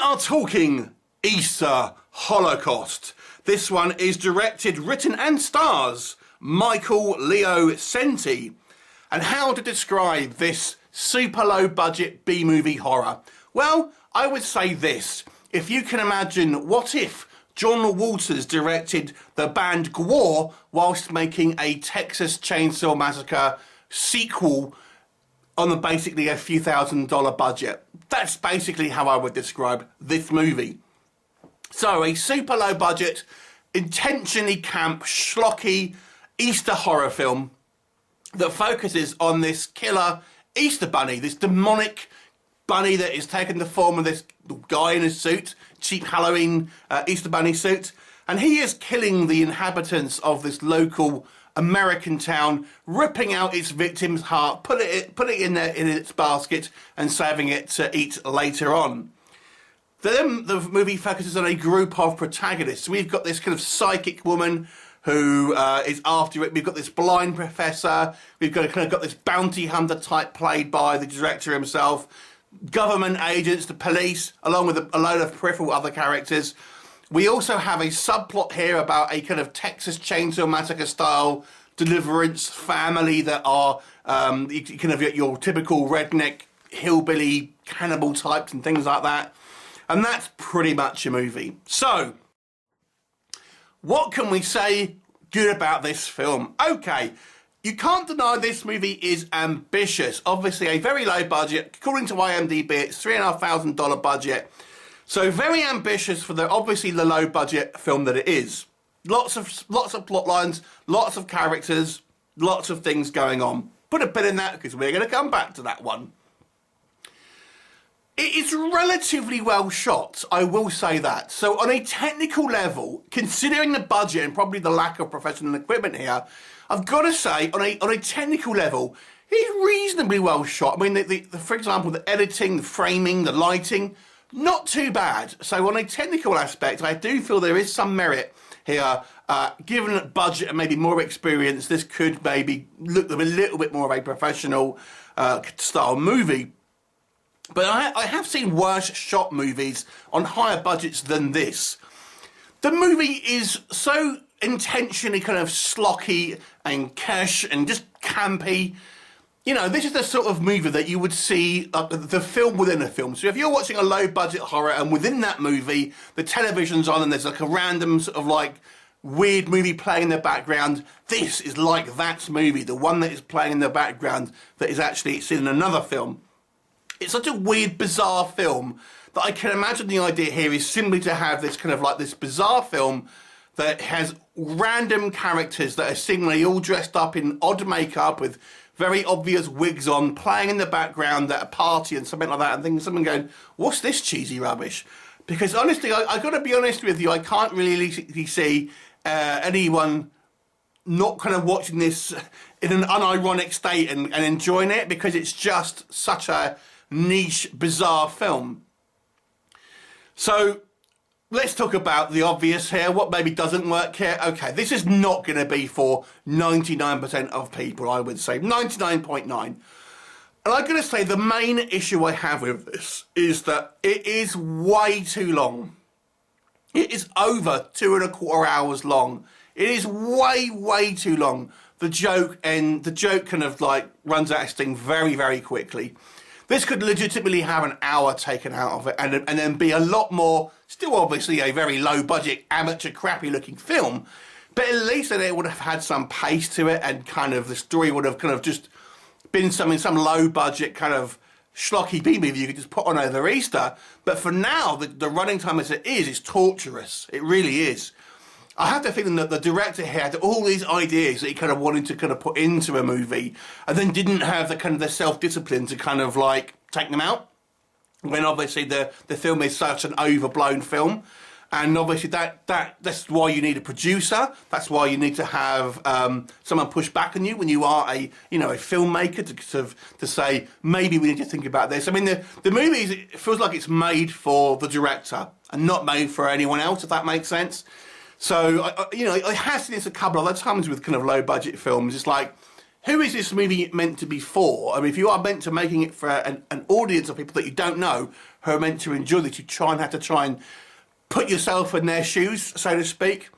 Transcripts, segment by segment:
are talking Easter Holocaust. This one is directed, written and stars Michael Leo Centi. And how to describe this super low budget B-movie horror? Well, I would say this. If you can imagine, what if John Waters directed the band Gwar whilst making a Texas Chainsaw Massacre sequel on basically a few $1,000s budget. That's basically how I would describe this movie. So a super low budget, intentionally camp, schlocky Easter horror film that focuses on this killer Easter bunny, this demonic bunny that is taking the form of this guy in a suit, cheap Halloween Easter bunny suit, and he is killing the inhabitants of this local American town, ripping out its victim's heart, put it in its basket and saving it to eat later on. Then the movie focuses on a group of protagonists. We've got this kind of psychic woman who is after it. We've got this blind professor. We've got this bounty hunter type played by the director himself. Government agents, the police, along with a load of peripheral other characters. We also have a subplot here about a kind of Texas Chainsaw Massacre style deliverance family that are kind of your typical redneck hillbilly cannibal types and things like that. And that's pretty much a movie. So, what can we say good about this film? Okay, you can't deny this movie is ambitious. Obviously, a very low budget. According to IMDb, it's $3,500 budget. So very ambitious for obviously the low budget film that it is. Lots of plot lines, lots of characters, lots of things going on. Put a pin in that because we're going to come back to that one. It is relatively well shot, I will say that. So on a technical level, considering the budget and probably the lack of professional equipment here, I've got to say, on a technical level, it's reasonably well shot. I mean, for example, the editing, the framing, the lighting, not too bad. So on a technical aspect, I do feel there is some merit here. Given budget and maybe more experience, this could maybe look a little bit more of a professional style movie. But I have seen worse shot movies on higher budgets than this. The movie is so intentionally kind of slocky and cash and just campy. You know, this is the sort of movie that you would see, the film within a film. So if you're watching a low-budget horror and within that movie, the television's on and there's like a random sort of like weird movie playing in the background, this is like that movie, the one that is playing in the background that is actually seen in another film. It's such a weird, bizarre film that I can imagine the idea here is simply to have this kind of like this bizarre film that has random characters that are seemingly all dressed up in odd makeup with very obvious wigs on, playing in the background at a party and something like that, and someone going, what's this cheesy rubbish? Because honestly, I got to be honest with you, I can't really see anyone not kind of watching this in an unironic state and enjoying it, because it's just such a niche, bizarre film. So let's talk about the obvious here. What maybe doesn't work here? Okay, this is not going to be for 99% of people, I would say. 99.9. And I'm going to say the main issue I have with this is that it is way too long. It is over 2.25 hours long. It is way, way too long. The joke kind of like runs out of steam very, very quickly. This could legitimately have an hour taken out of it and then be a lot more, still obviously a very low budget, amateur, crappy looking film, but at least then it would have had some pace to it and kind of the story would have kind of just been some low budget kind of schlocky B-movie you could just put on over Easter. But for now, the running time as it is torturous. It really is. I have the feeling that the director had all these ideas that he kind of wanted to kind of put into a movie and then didn't have the kind of the self-discipline to kind of like take them out, when obviously the film is such an overblown film. And obviously that's why you need a producer. That's why you need to have someone push back on you when you are a filmmaker to say, maybe we need to think about this. I mean, the movie it feels like it's made for the director and not made for anyone else, if that makes sense. So, I have seen this a couple of other times with kind of low-budget films. It's like, who is this movie meant to be for? I mean, if you are meant to making it for an audience of people that you don't know who are meant to enjoy this, you have to try and put yourself in their shoes, so to speak.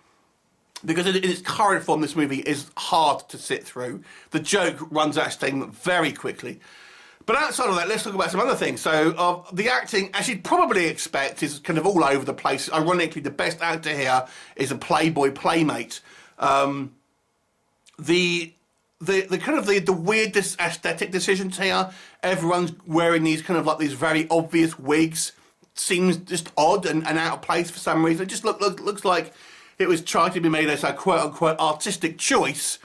Because in its current form, this movie is hard to sit through. The joke runs out of steam very quickly. But outside of that, let's talk about some other things. So the acting, as you'd probably expect, is kind of all over the place. Ironically, the best actor here is a Playboy Playmate. The kind of the weird aesthetic decisions here. Everyone's wearing these kind of like these very obvious wigs. Seems just odd and out of place for some reason. It just looks like it was trying to be made as a quote-unquote artistic choice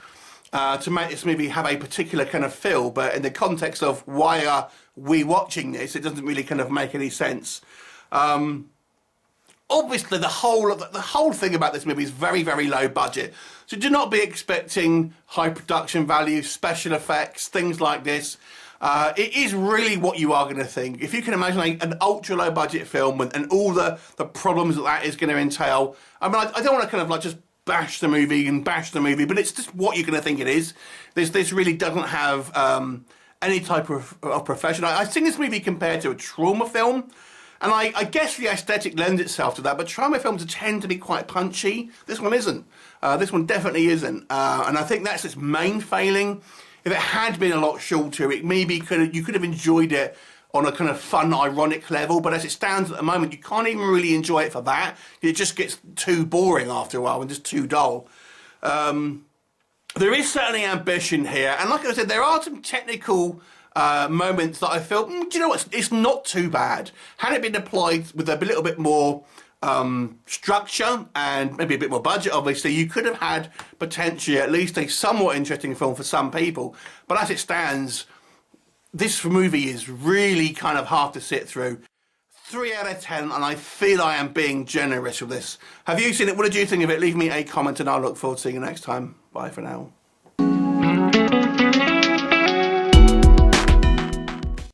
to make this movie have a particular kind of feel, but in the context of why are we watching this, it doesn't really kind of make any sense. Obviously, the whole thing about this movie is very, very low budget, so do not be expecting high production value, special effects, things like this. It is really what you are going to think. If you can imagine an ultra low budget film and all the problems that is going to entail. I mean, I don't want to kind of like just bash the movie, but it's just what you're going to think it is. This really doesn't have any type of profession. I think this movie compared to a trauma film, and I guess the aesthetic lends itself to that, but trauma films tend to be quite punchy. This one isn't. This one definitely isn't. And I think that's its main failing. If it had been a lot shorter, it maybe you could have enjoyed it on a kind of fun, ironic level, but as it stands at the moment, you can't even really enjoy it for that. It just gets too boring after a while and just too dull. There is certainly ambition here, and like I said, there are some technical moments that I felt, do you know what, it's not too bad. Had it been applied with a little bit more structure and maybe a bit more budget, obviously, you could have had potentially at least a somewhat interesting film for some people. But as it stands, this movie is really kind of hard to sit through. 3 out of 10, and I feel I am being generous with this. Have you seen it? What did you think of it? Leave me a comment and I'll look forward to seeing you next time. Bye for now.